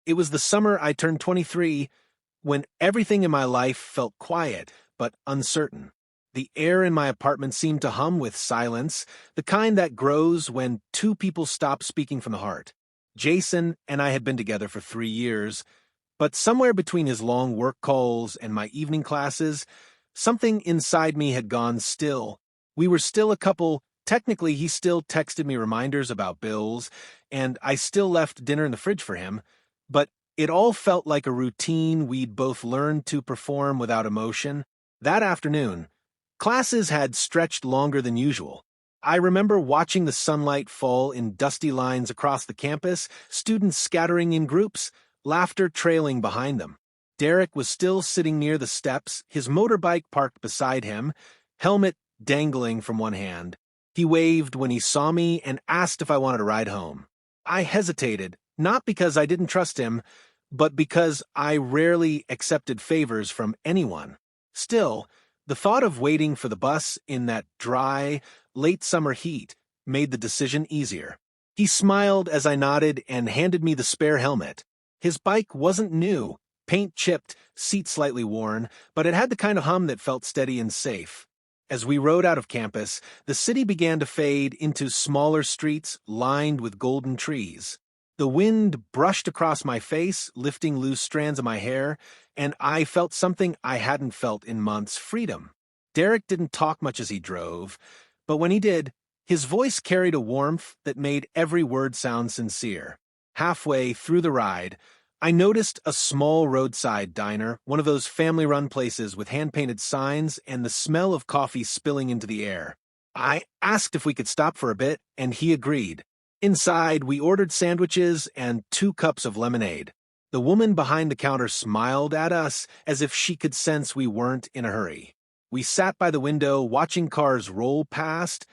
It was the summer I turned 23, when everything in my life felt quiet but uncertain. The air in my apartment seemed to hum with silence, the kind that grows when two people stop speaking from the heart. Jason and I had been together for 3 years, but somewhere between his long work calls and my evening classes, something inside me had gone still. We were still a couple. Technically, he still texted me reminders about bills, and I still left dinner in the fridge for him, but it all felt like a routine we'd both learned to perform without emotion. That afternoon, classes had stretched longer than usual. I remember watching the sunlight fall in dusty lines across the campus, students scattering in groups, laughter trailing behind them. Derek was still sitting near the steps, his motorbike parked beside him, helmet dangling from one hand. He waved when he saw me and asked if I wanted a ride home. I hesitated, not because I didn't trust him, but because I rarely accepted favors from anyone. Still, the thought of waiting for the bus in that dry, late summer heat made the decision easier. He smiled as I nodded and handed me the spare helmet. His bike wasn't new, paint chipped, seat slightly worn, but it had the kind of hum that felt steady and safe. As we rode out of campus, the city began to fade into smaller streets lined with golden trees. The wind brushed across my face, lifting loose strands of my hair, and I felt something I hadn't felt in months: freedom. Derek didn't talk much as he drove, but when he did, his voice carried a warmth that made every word sound sincere. Halfway through the ride, I noticed a small roadside diner, one of those family-run places with hand-painted signs and the smell of coffee spilling into the air. I asked if we could stop for a bit, and he agreed. Inside, we ordered sandwiches and 2 cups of lemonade. The woman behind the counter smiled at us as if she could sense we weren't in a hurry. We sat by the window, watching cars roll past,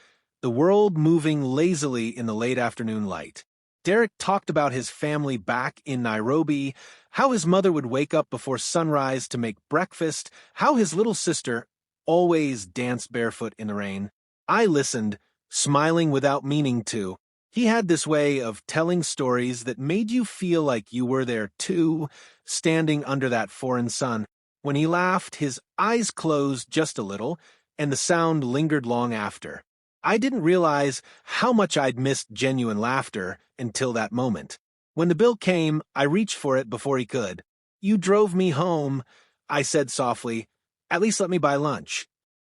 the world moving lazily in the late afternoon light. Derek talked about his family back in Nairobi, how his mother would wake up before sunrise to make breakfast, how his little sister always danced barefoot in the rain. I listened, smiling without meaning to. He had this way of telling stories that made you feel like you were there too, standing under that foreign sun. When he laughed, his eyes closed just a little, and the sound lingered long after. I didn't realize how much I'd missed genuine laughter until that moment. When the bill came, I reached for it before he could. "You drove me home," I said softly. "At least let me buy lunch."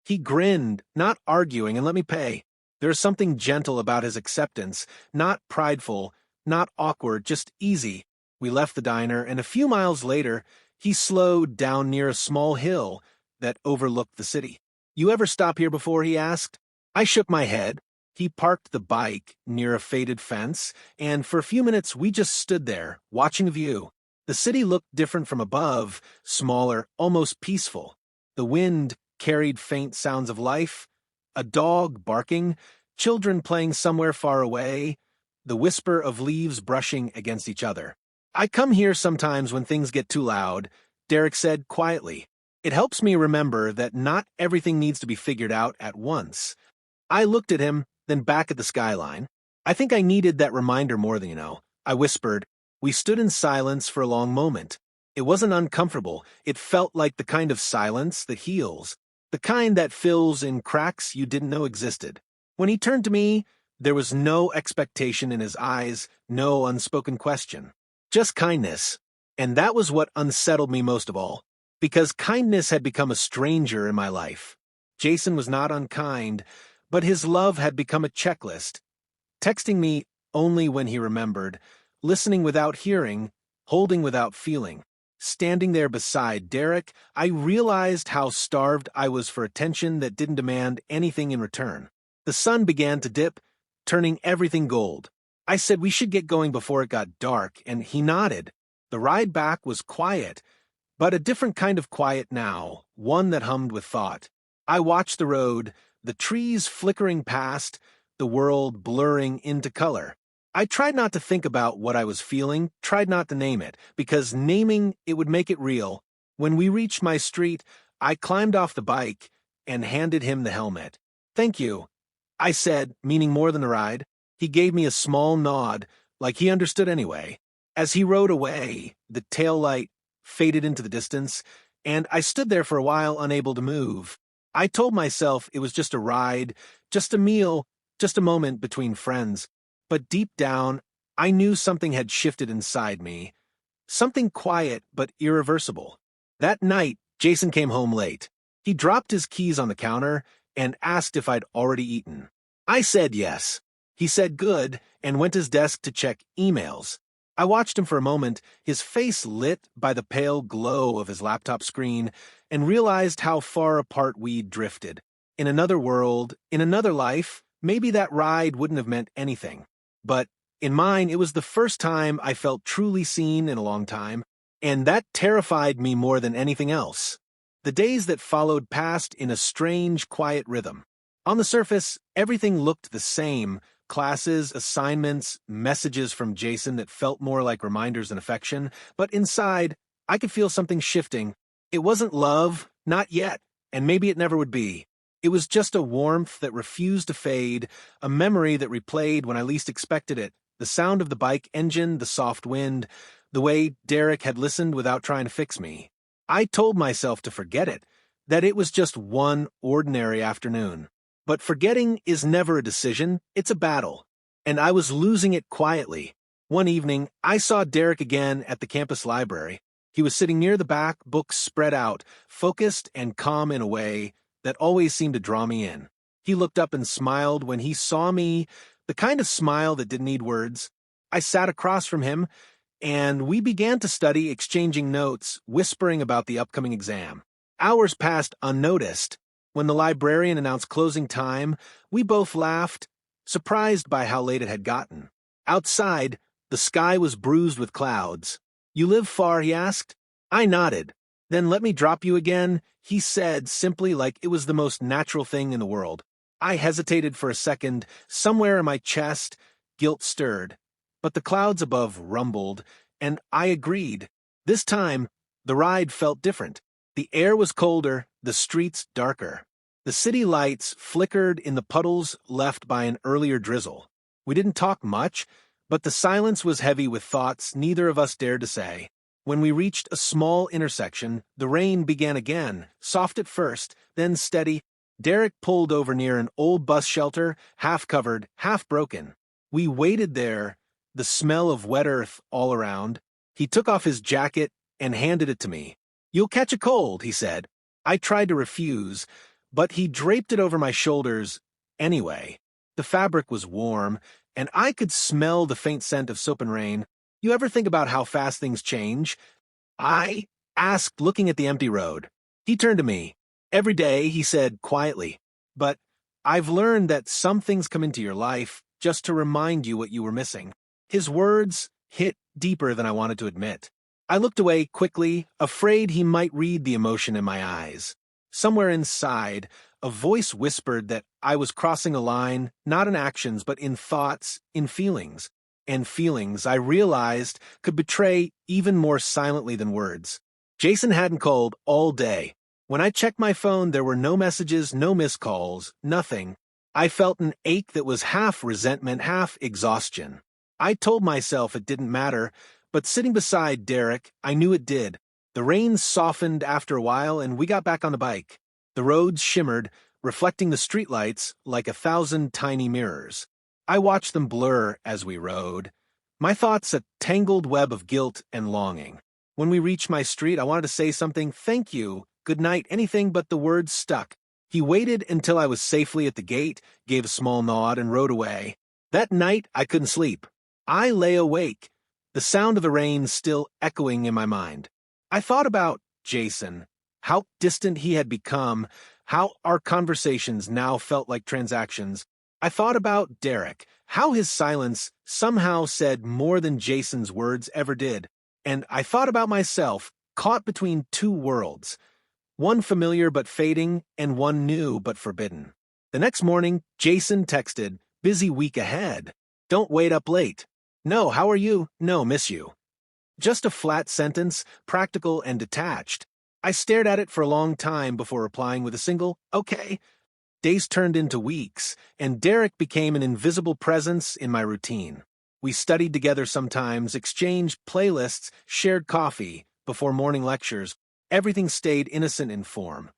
He grinned, not arguing, and let me pay. There was something gentle about his acceptance, not prideful, not awkward, just easy. We left the diner, and a few miles later, he slowed down near a small hill that overlooked the city. "You ever stop here before?" he asked. I shook my head. He parked the bike near a faded fence, and for a few minutes we just stood there, watching a view. The city looked different from above, smaller, almost peaceful. The wind carried faint sounds of life, a dog barking, children playing somewhere far away, the whisper of leaves brushing against each other. "I come here sometimes when things get too loud," Derek said quietly. "It helps me remember that not everything needs to be figured out at once." I looked at him, then back at the skyline. "I think I needed that reminder more than you know," I whispered. We stood in silence for a long moment. It wasn't uncomfortable. It felt like the kind of silence that heals, the kind that fills in cracks you didn't know existed. When he turned to me, there was no expectation in his eyes, no unspoken question. Just kindness. And that was what unsettled me most of all, because kindness had become a stranger in my life. Jason was not unkind, but his love had become a checklist. Texting me only when he remembered, listening without hearing, holding without feeling. Standing there beside Derek, I realized how starved I was for attention that didn't demand anything in return. The sun began to dip, turning everything gold. I said we should get going before it got dark, and he nodded. The ride back was quiet, but a different kind of quiet now, one that hummed with thought. I watched the road, the trees flickering past, the world blurring into color. I tried not to think about what I was feeling, tried not to name it, because naming it would make it real. When we reached my street, I climbed off the bike and handed him the helmet. "Thank you," I said, meaning more than the ride. He gave me a small nod, like he understood anyway. As he rode away, the taillight faded into the distance, and I stood there for a while unable to move. I told myself it was just a ride, just a meal, just a moment between friends. But deep down, I knew something had shifted inside me. Something quiet but irreversible. That night, Jason came home late. He dropped his keys on the counter and asked if I'd already eaten. I said yes. He said good and went to his desk to check emails. I watched him for a moment, his face lit by the pale glow of his laptop screen, and realized how far apart we'd drifted. In another world, in another life, maybe that ride wouldn't have meant anything. But in mine, it was the first time I felt truly seen in a long time, and that terrified me more than anything else. The days that followed passed in a strange, quiet rhythm. On the surface, everything looked the same. Classes, assignments, messages from Jason that felt more like reminders than affection, but inside, I could feel something shifting. It wasn't love, not yet, and maybe it never would be. It was just a warmth that refused to fade, a memory that replayed when I least expected it, the sound of the bike engine, the soft wind, the way Derek had listened without trying to fix me. I told myself to forget it, that it was just one ordinary afternoon. But forgetting is never a decision, it's a battle. And I was losing it quietly. One evening, I saw Derek again at the campus library. He was sitting near the back, books spread out, focused and calm in a way that always seemed to draw me in. He looked up and smiled when he saw me, the kind of smile that didn't need words. I sat across from him, and we began to study, exchanging notes, whispering about the upcoming exam. Hours passed unnoticed. When the librarian announced closing time, we both laughed, surprised by how late it had gotten. Outside, the sky was bruised with clouds. "You live far?" he asked. I nodded. "Then let me drop you again," he said, simply, like it was the most natural thing in the world. I hesitated for a second. Somewhere in my chest, guilt stirred. But the clouds above rumbled, and I agreed. This time, the ride felt different. The air was colder, the streets darker. The city lights flickered in the puddles left by an earlier drizzle. We didn't talk much, but the silence was heavy with thoughts neither of us dared to say. When we reached a small intersection, the rain began again, soft at first, then steady. Derek pulled over near an old bus shelter, half covered, half broken. We waited there, the smell of wet earth all around. He took off his jacket and handed it to me. "You'll catch a cold," he said. I tried to refuse, but he draped it over my shoulders anyway. The fabric was warm, and I could smell the faint scent of soap and rain. "You ever think about how fast things change?" I asked, looking at the empty road. He turned to me. "Every day," he said quietly. "But I've learned that some things come into your life just to remind you what you were missing." His words hit deeper than I wanted to admit. I looked away quickly, afraid he might read the emotion in my eyes. Somewhere inside, a voice whispered that I was crossing a line, not in actions, but in thoughts, in feelings. And feelings, I realized, could betray even more silently than words. Jason hadn't called all day. When I checked my phone, there were no messages, no missed calls, nothing. I felt an ache that was half resentment, half exhaustion. I told myself it didn't matter, but sitting beside Derek, I knew it did. The rain softened after a while, and we got back on the bike. The roads shimmered, reflecting the streetlights like 1,000 tiny mirrors. I watched them blur as we rode. My thoughts a tangled web of guilt and longing. When we reached my street, I wanted to say something, "Thank you, good night," anything, but the words stuck. He waited until I was safely at the gate, gave a small nod, and rode away. That night, I couldn't sleep. I lay awake, the sound of the rain still echoing in my mind. I thought about Jason, how distant he had become, how our conversations now felt like transactions. I thought about Derek, how his silence somehow said more than Jason's words ever did. And I thought about myself, caught between two worlds, one familiar but fading, and one new but forbidden. The next morning, Jason texted, "Busy week ahead. Don't wait up late. No, how are you? No, miss you." Just a flat sentence, practical and detached. I stared at it for a long time before replying with a single, "Okay." Days turned into weeks, and Derek became an invisible presence in my routine. We studied together sometimes, exchanged playlists, shared coffee before morning lectures. Everything stayed innocent in form.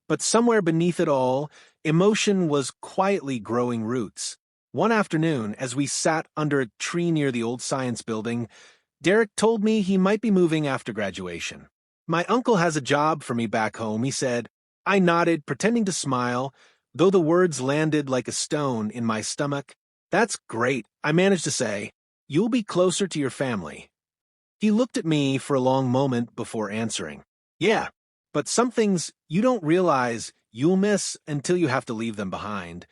But somewhere beneath it all, emotion was quietly growing roots. One afternoon, as we sat under a tree near the old science building, Derek told me he might be moving after graduation. My uncle has a job for me back home, he said. I nodded, pretending to smile, though the words landed like a stone in my stomach. That's great, I managed to say. You'll be closer to your family. He looked at me for a long moment before answering. Yeah, but some things you don't realize you'll miss until you have to leave them behind.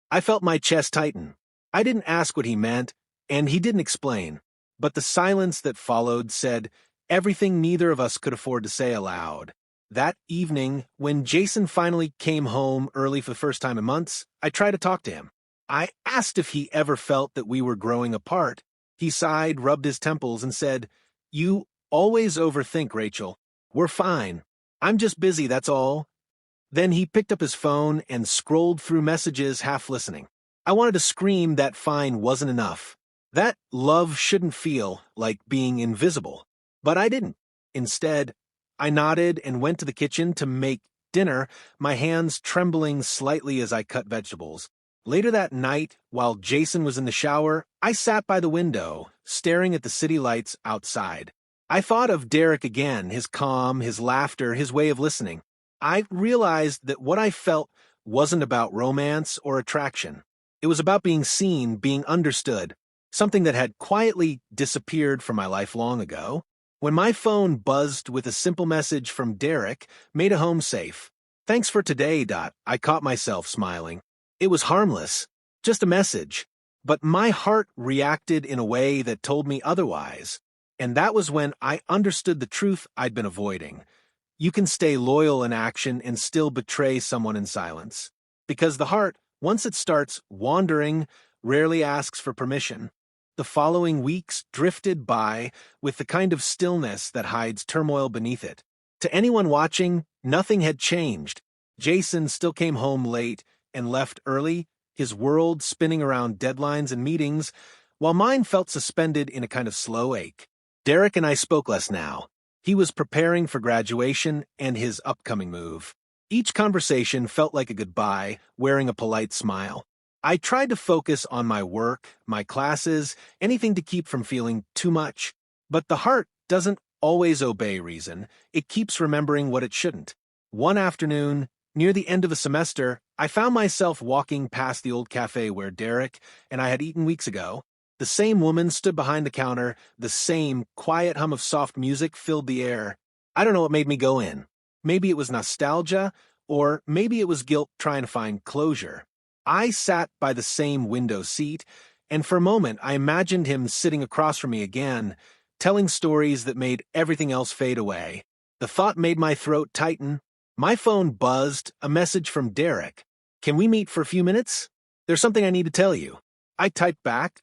I felt my chest tighten. I didn't ask what he meant, and he didn't explain. But the silence that followed said everything neither of us could afford to say aloud. That evening, when Jason finally came home early for the first time in months, I tried to talk to him. I asked if he ever felt that we were growing apart. He sighed, rubbed his temples, and said, "You always overthink, Rachel. We're fine. I'm just busy, that's all." Then he picked up his phone and scrolled through messages, half listening. I wanted to scream that fine wasn't enough. That love shouldn't feel like being invisible. But I didn't. Instead, I nodded and went to the kitchen to make dinner, my hands trembling slightly as I cut vegetables. Later that night, while Jason was in the shower, I sat by the window, staring at the city lights outside. I thought of Derek again, his calm, his laughter, his way of listening. I realized that what I felt wasn't about romance or attraction. It was about being seen, being understood, something that had quietly disappeared from my life long ago. When my phone buzzed with a simple message from Derek, "Made a home safe. Thanks for today, ... I caught myself smiling. It was harmless, just a message. But my heart reacted in a way that told me otherwise. And that was when I understood the truth I'd been avoiding. You can stay loyal in action and still betray someone in silence. Because the heart, once it starts wandering, rarely asks for permission. The following weeks drifted by with the kind of stillness that hides turmoil beneath it. To anyone watching, nothing had changed. Jason still came home late and left early, his world spinning around deadlines and meetings, while mine felt suspended in a kind of slow ache. Derek and I spoke less now. He was preparing for graduation and his upcoming move. Each conversation felt like a goodbye, wearing a polite smile. I tried to focus on my work, my classes, anything to keep from feeling too much. But the heart doesn't always obey reason. It keeps remembering what it shouldn't. One afternoon, near the end of the semester, I found myself walking past the old cafe where Derek and I had eaten weeks ago. The same woman stood behind the counter, the same quiet hum of soft music filled the air. I don't know what made me go in. Maybe it was nostalgia, or maybe it was guilt trying to find closure. I sat by the same window seat, and for a moment I imagined him sitting across from me again, telling stories that made everything else fade away. The thought made my throat tighten. My phone buzzed, a message from Derek. "Can we meet for a few minutes? There's something I need to tell you." I typed back,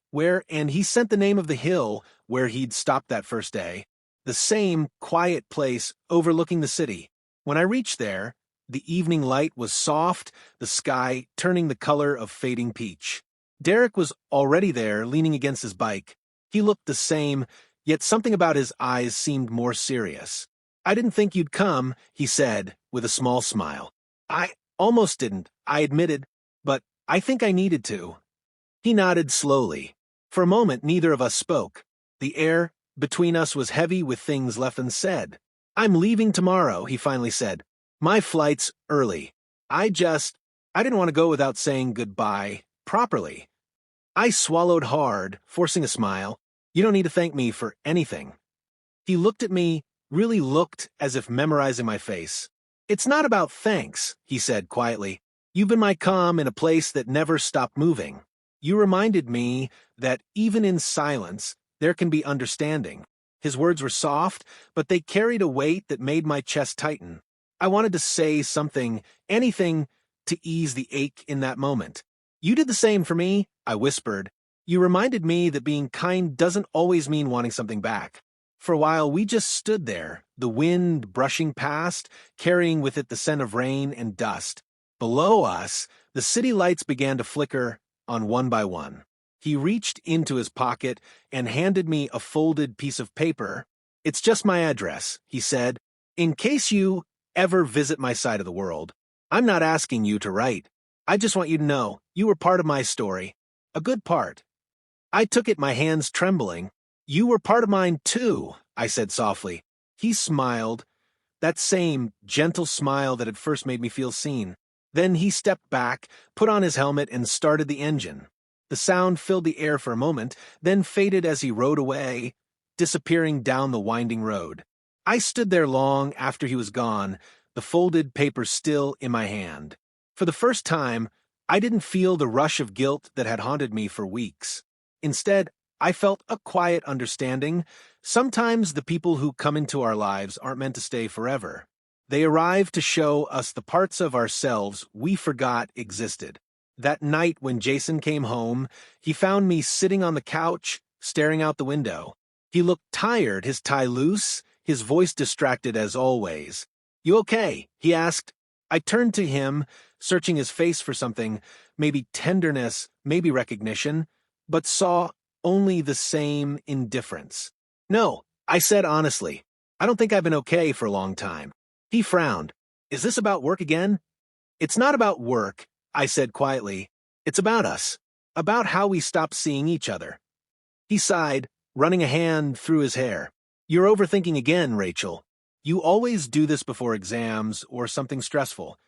and he sent the name of the hill where he'd stopped that first day. The same quiet place overlooking the city. When I reached there, the evening light was soft, the sky turning the color of fading peach. Derek was already there, leaning against his bike. He looked the same, yet something about his eyes seemed more serious. "I didn't think you'd come," he said, with a small smile. "I almost didn't," I admitted, "but I think I needed to." He nodded slowly. For a moment, neither of us spoke. The air between us was heavy with things left unsaid. "I'm leaving tomorrow," he finally said. "My flight's early. I didn't want to go without saying goodbye properly." I swallowed hard, forcing a smile. "You don't need to thank me for anything." He looked at me, really looked as if memorizing my face. "It's not about thanks," he said quietly. "You've been my calm in a place that never stopped moving. You reminded me that even in silence, there can be understanding." His words were soft, but they carried a weight that made my chest tighten. I wanted to say something, anything, to ease the ache in that moment. "You did the same for me," I whispered. "You reminded me that being kind doesn't always mean wanting something back." For a while, we just stood there, the wind brushing past, carrying with it the scent of rain and dust. Below us, the city lights began to flicker on one by one. He reached into his pocket and handed me a folded piece of paper. "It's just my address," he said. "In case you ever visit my side of the world. I'm not asking you to write. I just want you to know you were part of my story. A good part." I took it, my hands trembling. "You were part of mine too," I said softly. He smiled, that same gentle smile that had first made me feel seen. Then he stepped back, put on his helmet, and started the engine. The sound filled the air for a moment, then faded as he rode away, disappearing down the winding road. I stood there long after he was gone, the folded paper still in my hand. For the first time, I didn't feel the rush of guilt that had haunted me for weeks. Instead, I felt a quiet understanding. Sometimes the people who come into our lives aren't meant to stay forever. They arrive to show us the parts of ourselves we forgot existed. That night when Jason came home, he found me sitting on the couch, staring out the window. He looked tired, his tie loose, his voice distracted as always. "You okay?" he asked. I turned to him, searching his face for something, maybe tenderness, maybe recognition, but saw only the same indifference. "No," I said honestly. "I don't think I've been okay for a long time." He frowned. "Is this about work again?" "It's not about work," I said quietly. "It's about us. About how we stopped seeing each other." He sighed, running a hand through his hair. "You're overthinking again, Rachel. You always do this before exams or something stressful."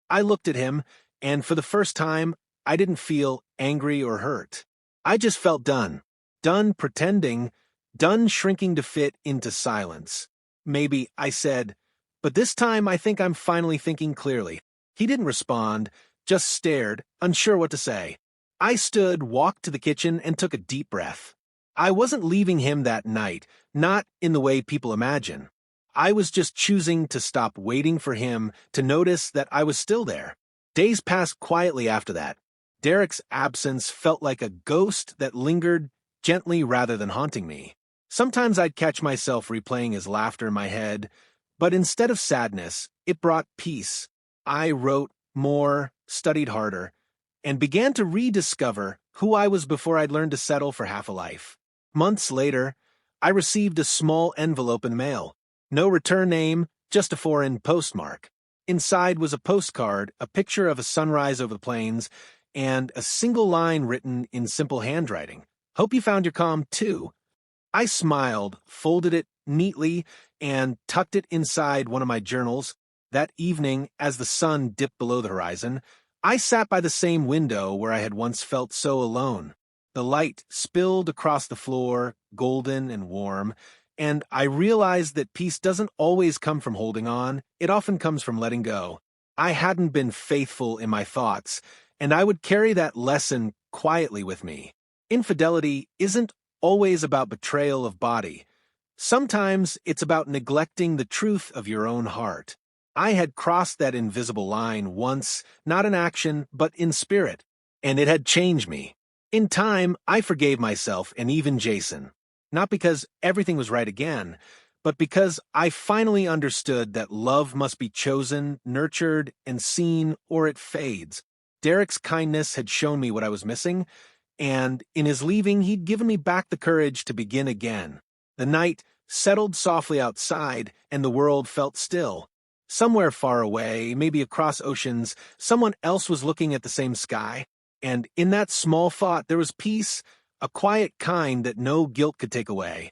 I looked at him, and for the first time, I didn't feel angry or hurt. I just felt done. Done pretending, done shrinking to fit into silence. "Maybe," I said, "but this time I think I'm finally thinking clearly." He didn't respond, just stared, unsure what to say. I stood, walked to the kitchen, and took a deep breath. I wasn't leaving him that night, not in the way people imagine. I was just choosing to stop waiting for him to notice that I was still there. Days passed quietly after that. Derek's absence felt like a ghost that lingered gently rather than haunting me. Sometimes I'd catch myself replaying his laughter in my head, but instead of sadness, it brought peace. I wrote more, studied harder, and began to rediscover who I was before I'd learned to settle for half a life. Months later, I received a small envelope in the mail. No return name, just a foreign postmark. Inside was a postcard, a picture of a sunrise over the plains, and a single line written in simple handwriting. "Hope you found your calm, too." I smiled, folded it neatly, and tucked it inside one of my journals. That evening, as the sun dipped below the horizon, I sat by the same window where I had once felt so alone. The light spilled across the floor, golden and warm, and I realized that peace doesn't always come from holding on, it often comes from letting go. I hadn't been faithful in my thoughts, and I would carry that lesson quietly with me. Infidelity isn't always about betrayal of body. Sometimes it's about neglecting the truth of your own heart. I had crossed that invisible line once, not in action, but in spirit, and it had changed me. In time, I forgave myself and even Jason. Not because everything was right again, but because I finally understood that love must be chosen, nurtured, and seen, or it fades. Derek's kindness had shown me what I was missing, and in his leaving, he'd given me back the courage to begin again. The night settled softly outside, and the world felt still. Somewhere far away, maybe across oceans, someone else was looking at the same sky, and in that small thought there was peace, a quiet kind that no guilt could take away.